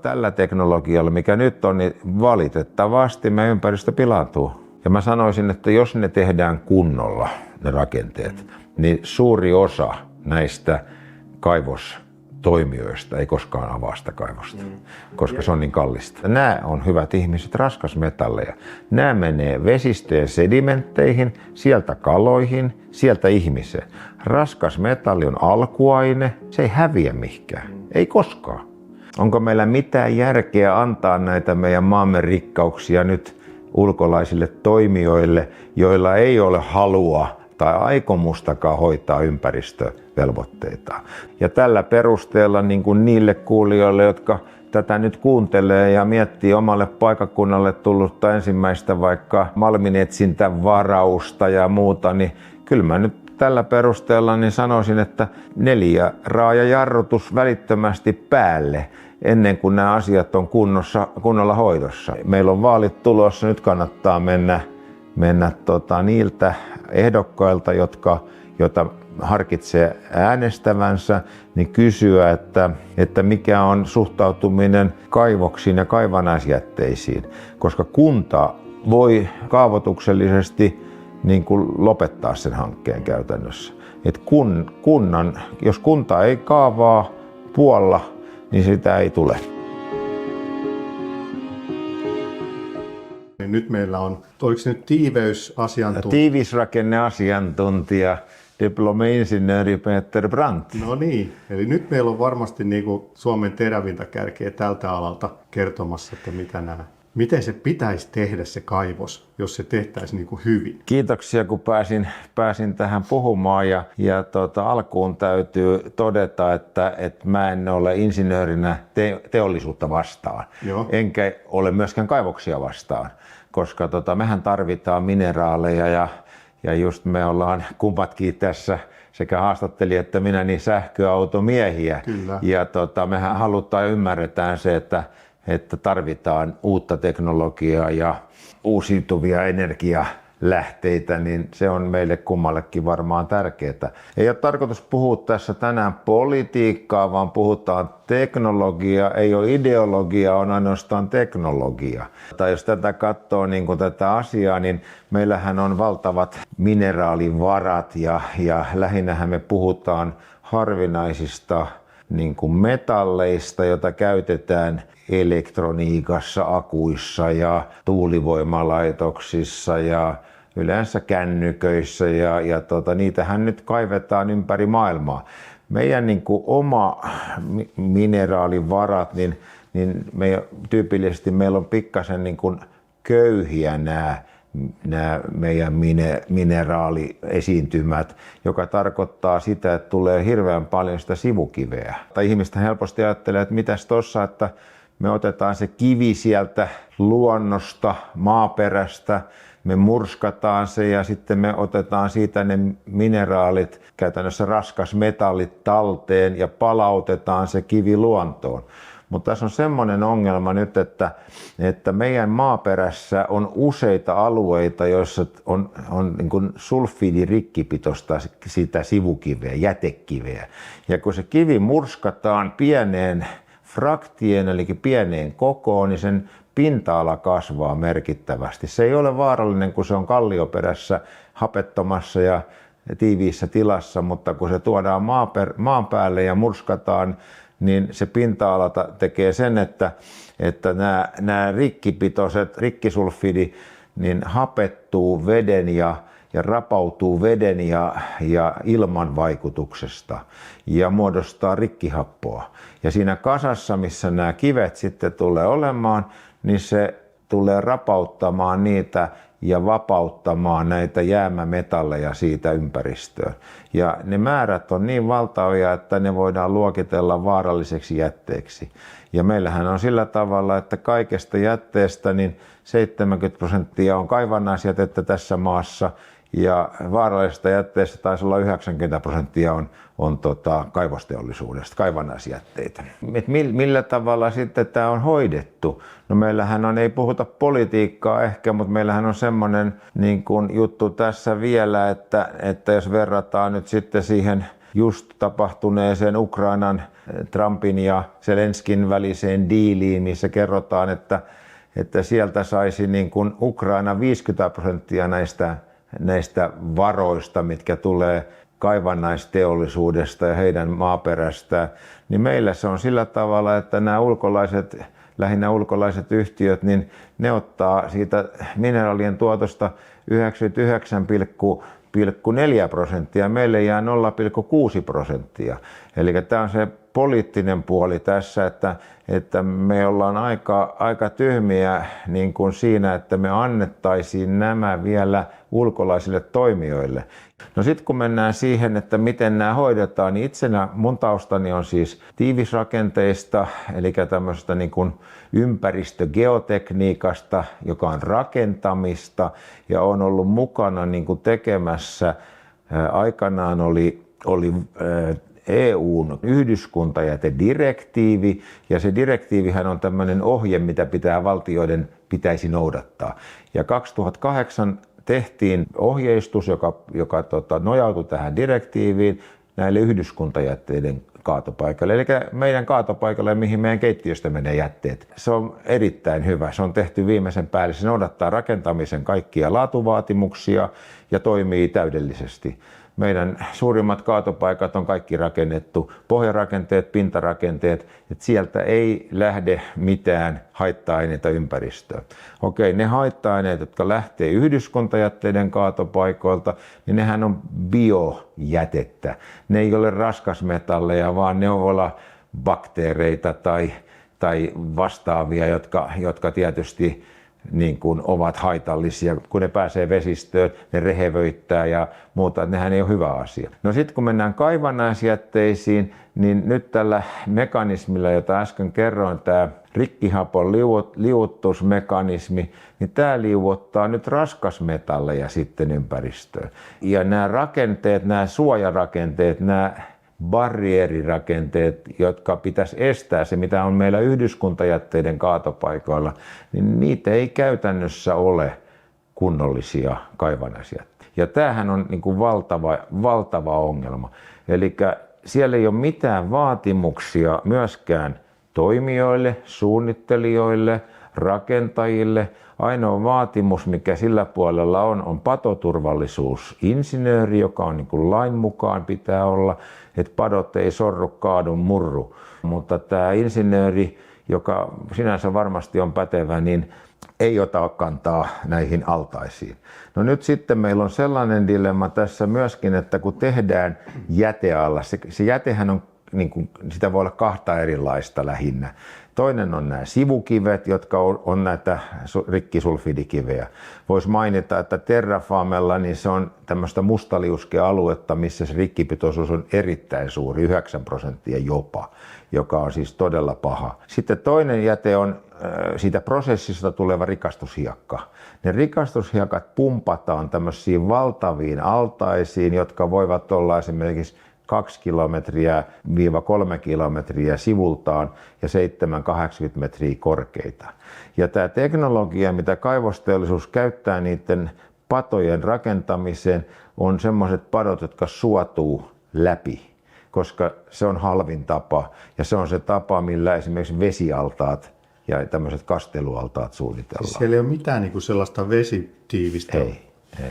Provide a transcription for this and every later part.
Tällä teknologialla, mikä nyt on, niin valitettavasti meidän ympäristö pilaantuu. Ja mä sanoisin, että jos ne tehdään kunnolla, ne rakenteet, niin suuri osa näistä kaivostoimijoista ei koskaan avaa sitä kaivosta, koska se on niin kallista. Nämä on, hyvät ihmiset, raskasmetalleja. Nämä menee vesistöjen sedimentteihin, sieltä kaloihin, sieltä ihmiseen. Raskasmetalli on alkuaine, se ei häviä mihinkään, ei koskaan. Onko meillä mitään järkeä antaa näitä meidän maamme rikkauksia nyt ulkolaisille toimijoille, joilla ei ole halua tai aikomustakaan hoitaa ympäristövelvoitteita? Ja tällä perusteella niin kuin niille kuulijoille, jotka tätä nyt kuuntelee ja miettii omalle paikakunnalle tullutta ensimmäistä vaikka malminetsintävarausta ja muuta, niin kyllä mä nyt tällä perusteella niin sanoisin, että 4 raajajarrutus välittömästi päälle ennen kuin nämä asiat on kunnolla hoidossa. Meillä on vaalit tulossa, nyt kannattaa mennä niiltä ehdokkailta, joita harkitsee äänestävänsä, niin kysyä, että mikä on suhtautuminen kaivoksiin ja kaivannaisjätteisiin, koska kunta voi kaavoituksellisesti niin kuin lopettaa sen hankkeen käytännössä. Et jos kunta ei kaavaa puolla, niin sitä ei tule. Nyt meillä on, oliko se nyt tiiveysasiantuntija? Tiivisrakenneasiantuntija, diplomi-insinööri Peter Brandt. No niin, eli nyt meillä on varmasti niin kuin Suomen terävintä kärkeä tältä alalta kertomassa, että miten se pitäisi tehdä se kaivos, jos se tehtäisiin niin kuin hyvin. Kiitoksia, kun pääsin tähän puhumaan ja alkuun täytyy todeta, että mä en ole insinöörinä teollisuutta vastaan, enkä ole myöskään kaivoksia vastaan, koska mehän tarvitaan mineraaleja ja just me ollaan kummatkin tässä sekä haastattelija että minä niin sähköautomiehiä. Kyllä. Ja mehän halutaan ja ymmärretään se, että tarvitaan uutta teknologiaa ja uusiutuvia energialähteitä, niin se on meille kummallekin varmaan tärkeää. Ei ole tarkoitus puhua tässä tänään politiikkaa, vaan puhutaan teknologiaa, ei ole ideologia, on ainoastaan teknologia. Tai jos tätä katsoo niin kuin tätä asiaa, niin meillähän on valtavat mineraalivarat ja lähinnähän me puhutaan harvinaisista niin kuin metalleista, joita käytetään elektroniikassa, akuissa ja tuulivoimalaitoksissa ja yleensä kännyköissä ja niitähän nyt kaivetaan ympäri maailmaa. Meidän niin kuin oma mineraalivarat, niin tyypillisesti meillä on pikkasen niin kuin köyhiä nämä meidän mineraaliesiintymät, joka tarkoittaa sitä, että tulee hirveän paljon sitä sivukiveä. Tai ihmistä helposti ajattelee, että mitäs tossa, että me otetaan se kivi sieltä luonnosta, maaperästä, me murskataan se ja sitten me otetaan siitä ne mineraalit, käytännössä raskasmetallit talteen ja palautetaan se kivi luontoon. Mutta tässä on semmoinen ongelma nyt, että meidän maaperässä on useita alueita, joissa on niin kuin sulfidirikkipitoista sitä sivukiveä, jätekiveä. Ja kun se kivi murskataan pieneen fraktien, eli pieneen kokoon, niin sen pinta-ala kasvaa merkittävästi. Se ei ole vaarallinen, kun se on kallioperässä hapettomassa ja tiiviissä tilassa, mutta kun se tuodaan maan päälle ja murskataan, niin se pinta-ala tekee sen, että nämä rikkipitoiset, rikkisulfidi, niin hapettuu veden ja rapautuu veden ja ilman vaikutuksesta ja muodostaa rikkihappoa. Ja siinä kasassa, missä nämä kivet sitten tulee olemaan, niin se tulee rapauttamaan niitä ja vapauttamaan näitä jäämämetalleja siitä ympäristöön. Ja ne määrät on niin valtavia, että ne voidaan luokitella vaaralliseksi jätteeksi. Ja meillähän on sillä tavalla, että kaikesta jätteestä niin 70% on kaivannaisjätettä tässä maassa ja vaarallisesta jätteestä taisi olla 90% on kaivosteollisuudesta, kaivannaisjätteitä. Millä tavalla sitten tämä on hoidettu? No meillähän ei puhuta politiikkaa ehkä, mutta meillähän on semmoinen niin kuin juttu tässä vielä, että jos verrataan nyt sitten siihen just tapahtuneeseen Ukrainan, Trumpin ja Zelenskin väliseen diiliin, missä kerrotaan, että sieltä saisi niin kuin Ukraina 50% näistä varoista, mitkä tulee kaivannaisteollisuudesta ja heidän maaperästään, niin meillä se on sillä tavalla, että nämä lähinnä ulkolaiset yhtiöt, niin ne ottaa siitä mineraalien tuotosta 99,4%, meille jää 0,6%. Eli tämä on se poliittinen puoli tässä, että me ollaan aika tyhmiä niin kuin siinä, että me annettaisiin nämä vielä ulkolaisille toimijoille. No sitten kun mennään siihen, että miten nämä hoidetaan, niin itsenä mun taustani on siis tiivisrakenteista, eli tämmöisestä niin kuin ympäristögeotekniikasta, joka on rakentamista, ja on ollut mukana niin kuin tekemässä, aikanaan oli EU:n yhdyskuntajätedirektiivi, ja se direktiivihän on tämmöinen ohje, mitä valtioiden pitäisi noudattaa. Ja 2008 tehtiin ohjeistus, joka nojautui tähän direktiiviin näille yhdyskuntajätteiden kaatopaikalle, eli meidän kaatopaikalle, mihin meidän keittiöstä menee jätteet. Se on erittäin hyvä. Se on tehty viimeisen päälle. Se noudattaa rakentamisen kaikkia laatuvaatimuksia ja toimii täydellisesti. Meidän suurimmat kaatopaikat on kaikki rakennettu, pohjarakenteet, pintarakenteet, että sieltä ei lähde mitään haitta-aineita ympäristöön. Okei, ne haitta-aineet, jotka lähtee yhdyskuntajätteiden kaatopaikoilta, niin nehän on biojätettä. Ne ei ole raskasmetalleja, vaan ne ovat bakteereita tai vastaavia, jotka tietysti niin kuin ovat haitallisia. Kun ne pääsee vesistöön, ne rehevöittää ja muuta, nehän ei ole hyvä asia. No sitten kun mennään kaivannaisjätteisiin, niin nyt tällä mekanismilla, jota äsken kerroin, tämä rikkihapon liuuttusmekanismi, niin tämä liuuttaa nyt raskasmetalleja sitten ympäristöön. Ja nämä rakenteet, nämä suojarakenteet, nämä barrierirakenteet, jotka pitäisi estää se, mitä on meillä yhdyskuntajätteiden kaatopaikoilla, niin niitä ei käytännössä ole kunnollisia kaivannaisjätteitä. Ja tämähän on niin kuin valtava ongelma. Eli siellä ei ole mitään vaatimuksia myöskään toimijoille, suunnittelijoille, rakentajille. Ainoa vaatimus, mikä sillä puolella on patoturvallisuusinsinööri, joka on niin kuin lain mukaan pitää olla, että padot ei sorru, kaadu, murru. Mutta tämä insinööri, joka sinänsä varmasti on pätevä, niin ei ota kantaa näihin altaisiin. No nyt sitten meillä on sellainen dilemma tässä myöskin, että kun tehdään jäteallas, se jätehän on, niin kuin, sitä voi olla kahta erilaista lähinnä. Toinen on nämä sivukivet, jotka on näitä rikkisulfidikiveä. Voisi mainita, että Terrafamella niin se on tämmöistä mustaliuskealuetta, missä se rikkipitoisuus on erittäin suuri, 9% jopa, joka on siis todella paha. Sitten toinen jäte on siitä prosessista tuleva rikastushiekka. Ne rikastushiekat pumpataan tämmöisiin valtaviin altaisiin, jotka voivat olla esimerkiksi 2 kilometriä-3 kilometriä sivultaan ja 7-80 metriä korkeita. Ja tämä teknologia, mitä kaivosteollisuus käyttää niiden patojen rakentamiseen, on semmoiset padot, jotka suotuu läpi, koska se on halvin tapa ja se on se tapa, millä esimerkiksi vesialtaat ja tämmöiset kastelualtaat suunnitellaan. Siellä ei ole mitään niin kuin sellaista vesitiivistä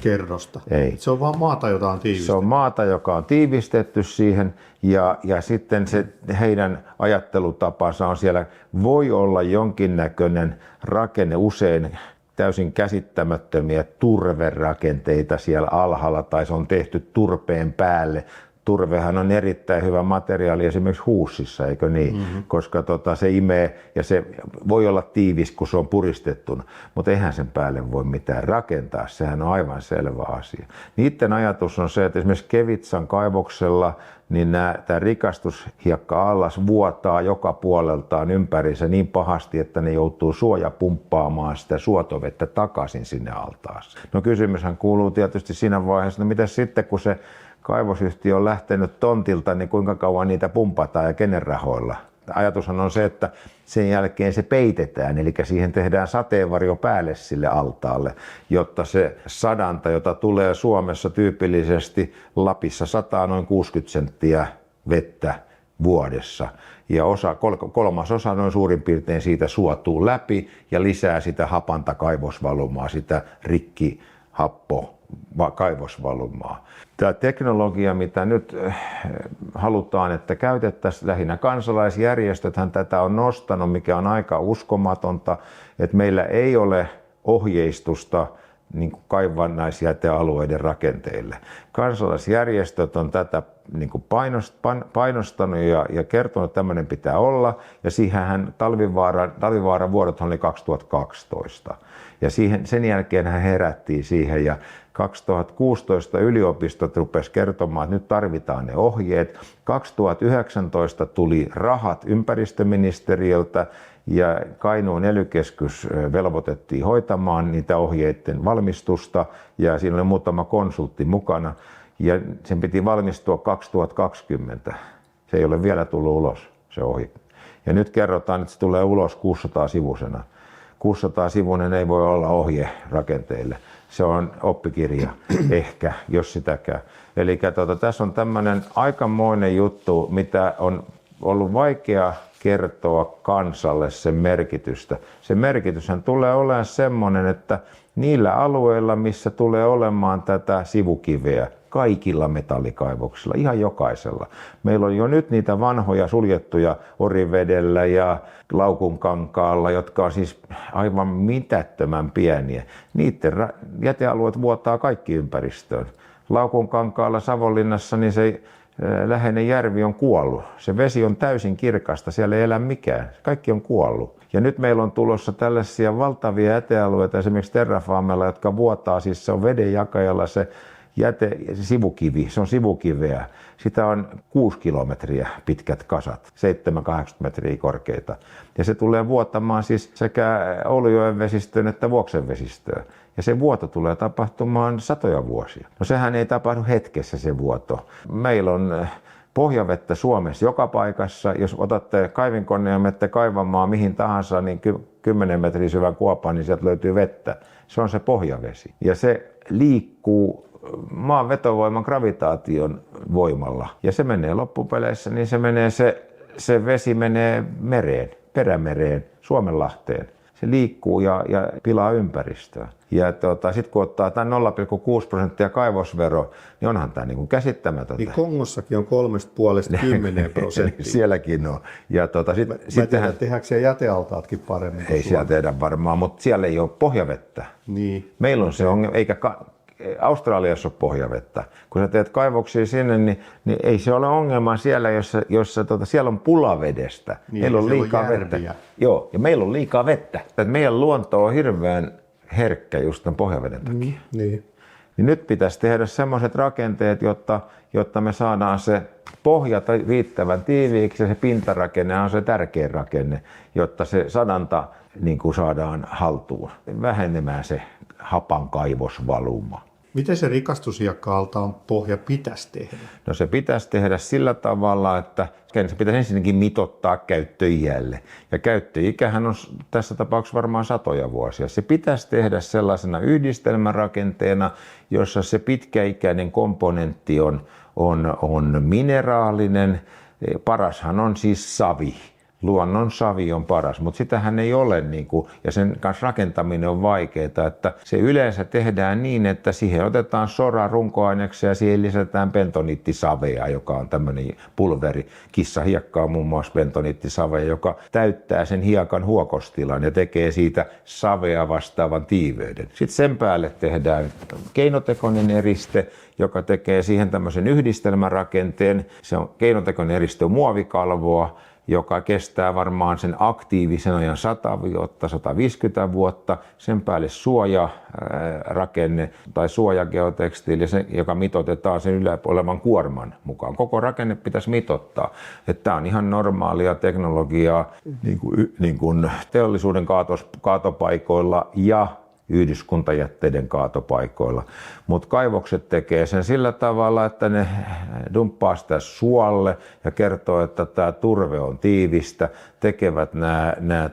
kerrosta. Ei. Se on vaan maata, jota on tiivistetty. Se on maata, joka on tiivistetty siihen ja sitten se heidän ajattelutapansa on siellä, voi olla jonkinnäköinen rakenne, usein täysin käsittämättömiä turverakenteita siellä alhaalla tai se on tehty turpeen päälle. Turvehan on erittäin hyvä materiaali esimerkiksi huussissa, eikö niin? Mm-hmm. Koska se imee ja se voi olla tiivis, kun se on puristettuna, mutta eihän sen päälle voi mitään rakentaa, sehän on aivan selvä asia. Niiden ajatus on se, että esimerkiksi Kevitsan kaivoksella niin tämä rikastushiekka-allas vuotaa joka puoleltaan ympäriinsä niin pahasti, että ne joutuu suojapumppaamaan sitä suotovettä takaisin sinne altaaseen. No kysymyshän kuuluu tietysti siinä vaiheessa, no mitä sitten kun se kaivosyhtiö on lähtenyt tontilta, niin kuinka kauan niitä pumpataan ja kenen rahoilla? Ajatushan on se, että sen jälkeen se peitetään, eli siihen tehdään sateenvarjo päälle sille altaalle, jotta se sadanta, jota tulee Suomessa tyypillisesti, Lapissa sataa noin 60 senttiä vettä vuodessa. Ja kolmasosa noin suurin piirtein siitä suotuu läpi ja lisää sitä hapanta kaivosvalumaa, sitä kaivosvalumaa. Tämä teknologia, mitä nyt halutaan, että käytettäisiin, lähinnä kansalaisjärjestöthän tätä on nostanut, mikä on aika uskomatonta, että meillä ei ole ohjeistusta niin kuin kaivannaisjätealueiden rakenteille. Kansalaisjärjestöt on tätä niin kuin painostanut ja kertonut, että tämmöinen pitää olla. Ja siihenhän Talvivaaran vuodothan oli 2012. Ja sen jälkeen hän herättiin siihen ja 2016 yliopistot rupesivat kertomaan, että nyt tarvitaan ne ohjeet. 2019 tuli rahat ympäristöministeriöltä ja Kainuun ely-keskus velvoitettiin hoitamaan niitä ohjeiden valmistusta ja siinä oli muutama konsultti mukana ja sen piti valmistua 2020. Se ei ole vielä tullut ulos se ohje. Ja nyt kerrotaan, että se tulee ulos 600-sivusena. 600-sivuinen ei voi olla ohje rakenteille. Se on oppikirja ehkä, jos sitäkään. Eli tässä on tämmöinen aikamoinen juttu, mitä on ollut vaikea kertoa kansalle sen merkitystä. Se merkityshän tulee olemaan semmoinen, että niillä alueilla, missä tulee olemaan tätä sivukiveä, kaikilla metallikaivoksilla, ihan jokaisella. Meillä on jo nyt niitä vanhoja suljettuja Orivedellä ja Laukunkankaalla, jotka on siis aivan mitättömän pieniä. Niiden jätealueet vuotaa kaikki ympäristöön. Laukunkankaalla Savonlinnassa niin se läheinen järvi on kuollut. Se vesi on täysin kirkasta, siellä ei elä mikään. Kaikki on kuollut. Ja nyt meillä on tulossa tällaisia valtavia jätealueita, esimerkiksi Terrafamella, jotka vuotaa, siis se on vedenjakajalla se sivukivi, se on sivukiveä. Sitä on 6 kilometriä pitkät kasat, 7-80 metriä korkeita. Ja se tulee vuotamaan siis sekä Oulujoen vesistöön että Vuoksen vesistöön. Ja se vuoto tulee tapahtumaan satoja vuosia. No sehän ei tapahdu hetkessä se vuoto. Meillä on pohjavettä Suomessa joka paikassa. Jos otatte kaivinkoneen ja menette kaivamaan mihin tahansa, niin 10 metriä syvän kuopan, niin sieltä löytyy vettä. Se on se pohjavesi. Ja se liikkuu maan vetovoiman gravitaation voimalla. Ja se menee loppupeleissä, niin se vesi menee mereen, perämereen, Suomenlahteen. Se liikkuu ja pilaa ympäristöä. Ja sitten kun ottaa tämän 0,6% kaivosvero, niin onhan tämä niin käsittämätöntä. Niin Kongossakin on 3,5–10%. Sielläkin on. Ja sittenhän tehdäänkö siellä jätealtaatkin paremmin? Ei siellä tehdä varmaan, mutta siellä ei ole pohjavettä. Niin. Meillä on se ongelma, eikä Australiassa ole pohjavettä. Kun sä teet kaivoksia sinne, niin ei se ole ongelma siellä, jossa siellä on pula vedestä. Niin, meillä on liikaa vettä. Joo, ja meillä on liikaa vettä. Meidän luonto on hirveän herkkä just tämän pohjaveden takia. Niin nyt pitäisi tehdä sellaiset rakenteet, jotta me saadaan se pohja riittävän tiiviiksi ja se pintarakenne on se tärkein rakenne, jotta se sadanta niin kuin saadaan haltuun, vähenemään se hapan kaivosvaluma. Miten se rikastushiekka-altaan pohja pitäisi tehdä? No se pitäisi tehdä sillä tavalla, että se pitäisi ensinnäkin mitottaa käyttöiälle. Ja käyttöikähän on tässä tapauksessa varmaan satoja vuosia. Se pitäisi tehdä sellaisena yhdistelmärakenteena, jossa se pitkäikäinen komponentti on mineraalinen. Parashan on siis savi. Luonnon savi on paras, mutta sitähän ei ole, ja sen kanssa rakentaminen on vaikeaa, että se yleensä tehdään niin, että siihen otetaan sora runkoaineeksi ja siihen lisätään bentoniittisavea, joka on tämmöinen pulveri. Kissahiekka on muun muassa bentoniittisavea, joka täyttää sen hiekan huokostilan ja tekee siitä savea vastaavan tiiveyden. Sitten sen päälle tehdään keinotekoinen eriste, joka tekee siihen tämmöisen yhdistelmärakenteen. Se on keinotekoinen eriste on muovikalvoa, joka kestää varmaan sen aktiivisen ajan 100 vuotta, 150 vuotta, sen päälle suojarakenne tai suojageotekstiili, joka mitotetaan sen yllä olevan kuorman mukaan. Koko rakenne pitäisi mitottaa. Tämä on ihan normaalia teknologiaa niin kuin teollisuuden kaatopaikoilla ja yhdyskuntajätteiden kaatopaikoilla. Mutta kaivokset tekee sen sillä tavalla, että ne dumppaa sitä suolle ja kertoo, että tämä turve on tiivistä, tekevät nämä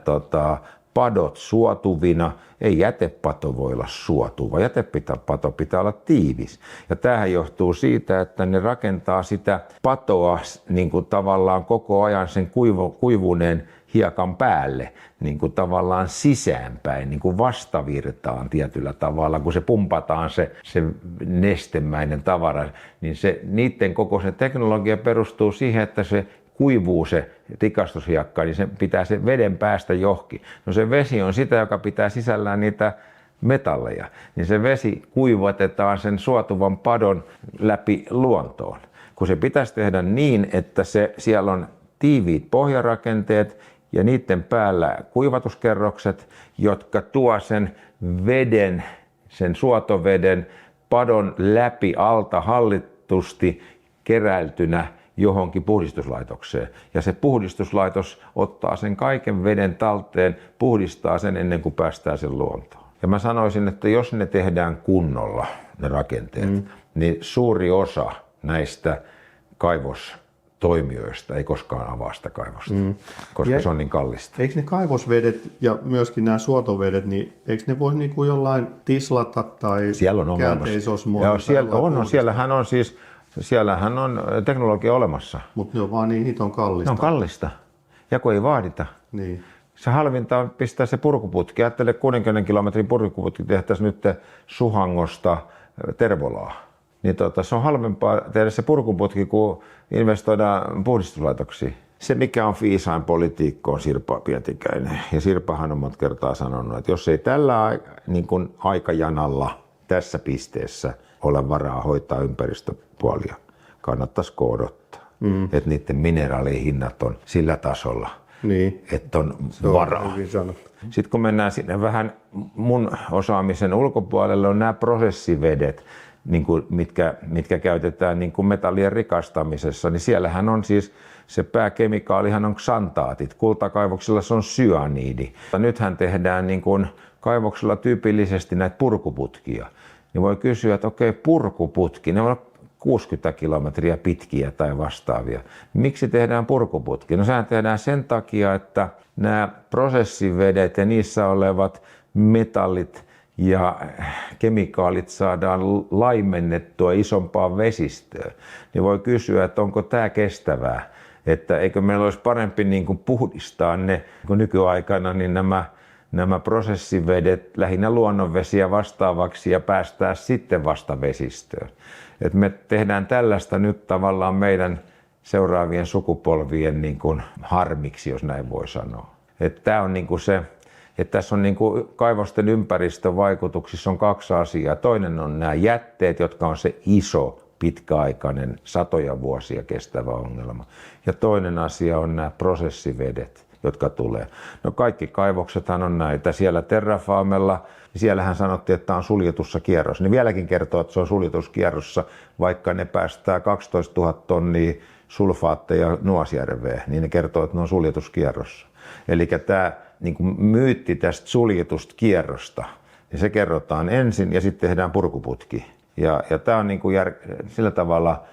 padot suotuvina. Ei jätepato voi olla suotuva, jätepato pitää olla tiivis. Ja tämähän johtuu siitä, että ne rakentaa sitä patoa niin kuin tavallaan koko ajan sen kuivuneen hiekan päälle, niin kuin tavallaan sisäänpäin, niin kuin vastavirtaan tietyllä tavalla, kun se pumpataan se nestemäinen tavara, niin niiden koko se teknologia perustuu siihen, että se kuivuu se rikastushiekka, niin se pitää se veden päästä johonkin. No se vesi on sitä, joka pitää sisällään niitä metalleja, niin se vesi kuivatetaan sen suotuvan padon läpi luontoon. Kun se pitäisi tehdä niin, että siellä on tiiviit pohjarakenteet ja niiden päällä kuivatuskerrokset, jotka tuo sen veden, sen suotoveden padon läpi alta hallitusti keräiltynä johonkin puhdistuslaitokseen. Ja se puhdistuslaitos ottaa sen kaiken veden talteen, puhdistaa sen ennen kuin päästään sen luontoon. Ja mä sanoisin, että jos ne tehdään kunnolla, ne rakenteet, niin suuri osa näistä kaivostoimijoista ei koskaan avaa sitä kaivosta, koska se on niin kallista. Eikö ne kaivosvedet ja myöskin nämä suotovedet, niin eikö ne voi niinku jollain tislata tai käänteisosmoilla? Siellähän on teknologia olemassa. Mutta ne on vaan niin hiton kallista. Ne on kallista. Ja kun ei vaadita. Niin. Se halvinta on pistää se purkuputki. Ajattele 60 kilometrin purkuputki tehtäisiin nyt Suhangosta Tervolaa. Niin se on halvempaa tehdä se purkuputki kuin investoida puhdistuslaitoksiin. Se mikä on viisain politiikko on Sirpa Pietikäinen. Ja Sirpahan on monta kertaa sanonut, että jos ei tällä niin kuin aikajanalla tässä pisteessä ole varaa hoitaa ympäristöpuolia, kannattaisi odottaa. Että niiden mineraalihinnat on sillä tasolla, että on varaa. Sitten kun mennään sinne vähän mun osaamisen ulkopuolelle, on nämä prosessivedet, niin kuin, mitkä käytetään niin kuin metallien rikastamisessa, niin siellähän on siis se pääkemikaalihan on ksantaatit. Kultakaivoksilla se on syaniidi. Nythän tehdään niin kuin kaivoksilla tyypillisesti näitä purkuputkia. Niin voi kysyä, että okei, purkuputki, ne on 60 kilometriä pitkiä tai vastaavia. Miksi tehdään purkuputki? No sehän tehdään sen takia, että nämä prosessivedet ja niissä olevat metallit ja kemikaalit saadaan laimennettua isompaan vesistöön. Niin voi kysyä, että onko tämä kestävää? Että eikö meillä olisi parempi niin kuin puhdistaa ne, kun nykyaikana niin nämä prosessivedet lähinnä luonnonvesiä vastaavaksi ja päästää sitten vasta vesistöön. Et me tehdään tällaista nyt tavallaan meidän seuraavien sukupolvien niin kuin harmiksi, jos näin voi sanoa. Tämä on niin kuin se, että tässä on niin kuin kaivosten ympäristövaikutuksissa on kaksi asiaa. Toinen on nämä jätteet, jotka on se iso, pitkäaikainen, satoja vuosia kestävä ongelma. Ja toinen asia on nämä prosessivedet, jotka tulee. No kaikki kaivoksethan on näitä. Siellä Terrafamella, siellähän sanottiin, että tämä on suljetussa kierrossa. Ne vieläkin kertoo, että se on suljetussa kierrossa, vaikka ne päästää 12 000 tonnia sulfaatteja Nuasjärveen, niin ne kertoo, että ne on suljetussa kierrossa. Eli tämä niin kuin myytti tästä suljetusta kierrosta, niin se kerrotaan ensin ja sitten tehdään purkuputki. Ja tämä on niin kuin sillä tavalla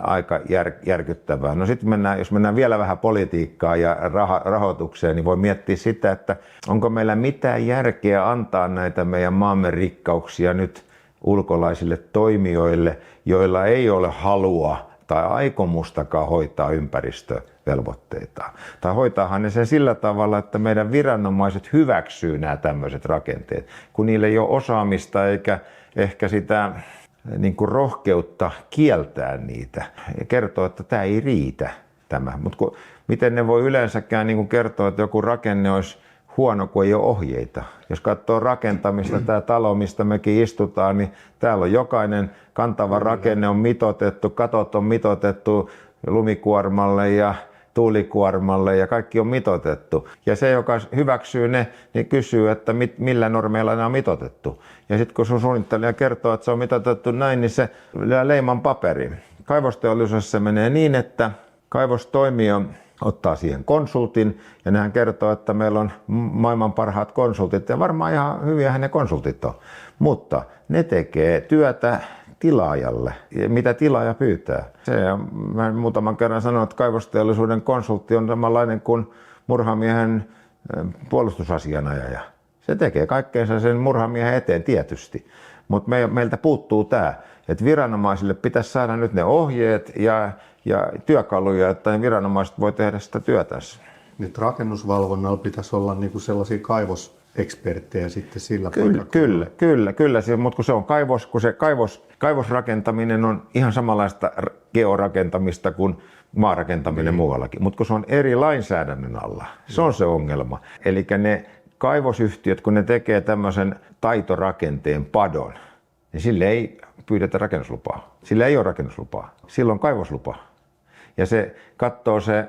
aika järkyttävää. No sitten jos mennään vielä vähän politiikkaan ja rahoitukseen, niin voi miettiä sitä, että onko meillä mitään järkeä antaa näitä meidän maamme rikkauksia nyt ulkolaisille toimijoille, joilla ei ole halua tai aikomustakaan hoitaa ympäristövelvoitteita. Tai hoitaahan ne sen sillä tavalla, että meidän viranomaiset hyväksyy nämä tämmöiset rakenteet, kun niillä ei ole osaamista eikä ehkä sitä niin kuin rohkeutta kieltää niitä ja kertoo, että tämä ei riitä tämä. Mutta miten ne voi yleensäkään niin kuin kertoa, että joku rakenne olisi huono, kun ei ole ohjeita. Jos katsoo rakentamista, tämä talo, mistä mekin istutaan, niin täällä on jokainen kantava rakenne on mitoitettu, katot on mitoitettu lumikuormalle ja tuulikuormalle ja kaikki on mitoitettu. Ja se, joka hyväksyy ne, niin kysyy, että millä normeilla ne on mitoitettu. Ja sitten kun sun suunnittelija kertoo, että se on mitoitettu näin, niin se lyö leiman paperiin. Kaivosteollisuudessa menee niin, että kaivostoimija ottaa siihen konsultin ja nehän kertoo, että meillä on maailman parhaat konsultit ja varmaan ihan hyviä ne konsultit on, mutta ne tekee työtä tilaajalle, mitä tilaaja pyytää. Mä muutaman kerran sanoin, että kaivosteollisuuden konsultti on samanlainen kuin murhamiehen puolustusasianajaja. Se tekee kaikkeensa sen murhamiehen eteen tietysti, mutta meiltä puuttuu tämä, että viranomaisille pitäisi saada nyt ne ohjeet ja työkaluja, että viranomaiset voi tehdä sitä työtänsä. Nyt rakennusvalvonnalla pitäisi olla niinku sellaisia kaivoseksperttejä sitten sillä Kyllä, mutta kun se on kaivosrakentaminen on ihan samanlaista georakentamista kuin maarakentaminen muuallakin, mutta kun se on eri lainsäädännön alla, se on se ongelma. Eli ne kaivosyhtiöt, kun ne tekee tämmöisen taitorakenteen padon, niin sille ei pyydetä rakennuslupaa. Sillä ei ole rakennuslupaa, sillä on kaivoslupa. Ja se katsoo se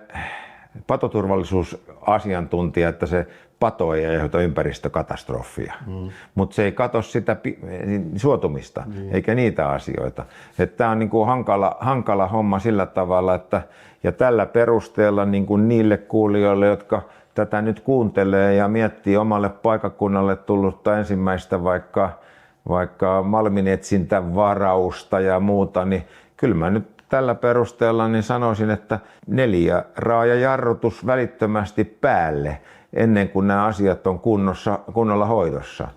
patoturvallisuusasiantuntija, että se pato ei aiheuta ympäristökatastrofia. Mutta se ei katso sitä suotumista eikä niitä asioita. Tämä on niinku hankala homma sillä tavalla, että ja tällä perusteella niinku niille kuulijoille, jotka tätä nyt kuuntelee ja miettii omalle paikkakunnalle tullutta ensimmäistä vaikka malminetsintävarausta ja muuta, niin kyllä mä nyt tällä perusteella niin sanoisin, että 4 raajajarrutus välittömästi päälle ennen kuin nämä asiat on kunnolla hoidossa.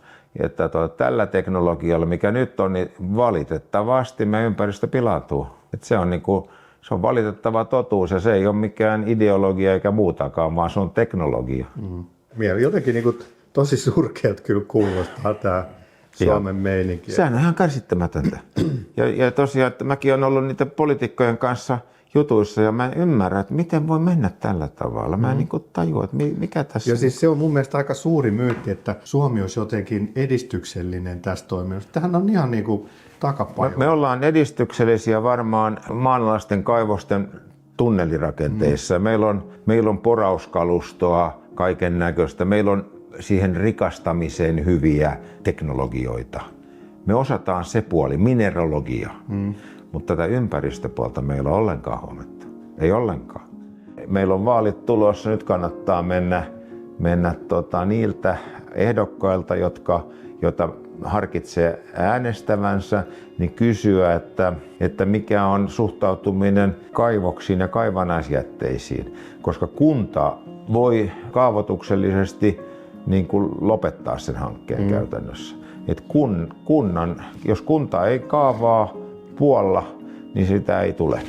Että tällä teknologialla, mikä nyt on, niin valitettavasti meidän ympäristö pilaantuu. Että se on valitettava totuus ja se ei ole mikään ideologia eikä muutakaan, vaan se on teknologia. Jotenkin niin tosi surkeat kyllä kuulostaa tämä Suomen meininki. Sehän on ihan käsittämätöntä. Ja tosiaan, että mäkin olen ollut niiden poliitikkojen kanssa jutuissa ja mä en ymmärrä, että miten voi mennä tällä tavalla. Mä en tajua, että mikä tässä... Ja siis se on mun mielestä aika suuri myytti, että Suomi olisi jotenkin edistyksellinen tässä toiminnassa. Tämähän on ihan niin kuin takapajulla. Me ollaan edistyksellisiä varmaan maanalaisten kaivosten tunnelirakenteissa. Meillä on porauskalustoa, kaiken näköistä. Meillä on siihen rikastamiseen hyviä teknologioita. Me osataan se puoli, mineralogia, mutta tätä ympäristöpuolta meillä on ollenkaan huomattu. Ei ollenkaan. Meillä on vaalit tulossa, nyt kannattaa mennä niiltä ehdokkailta, joita harkitsee äänestävänsä, niin kysyä, että mikä on suhtautuminen kaivoksiin ja kaivannaisjätteisiin, koska kunta voi kaavoituksellisesti niin kuin lopettaa sen hankkeen käytännössä. Et jos kunta ei kaavaa puolla, niin sitä ei tule.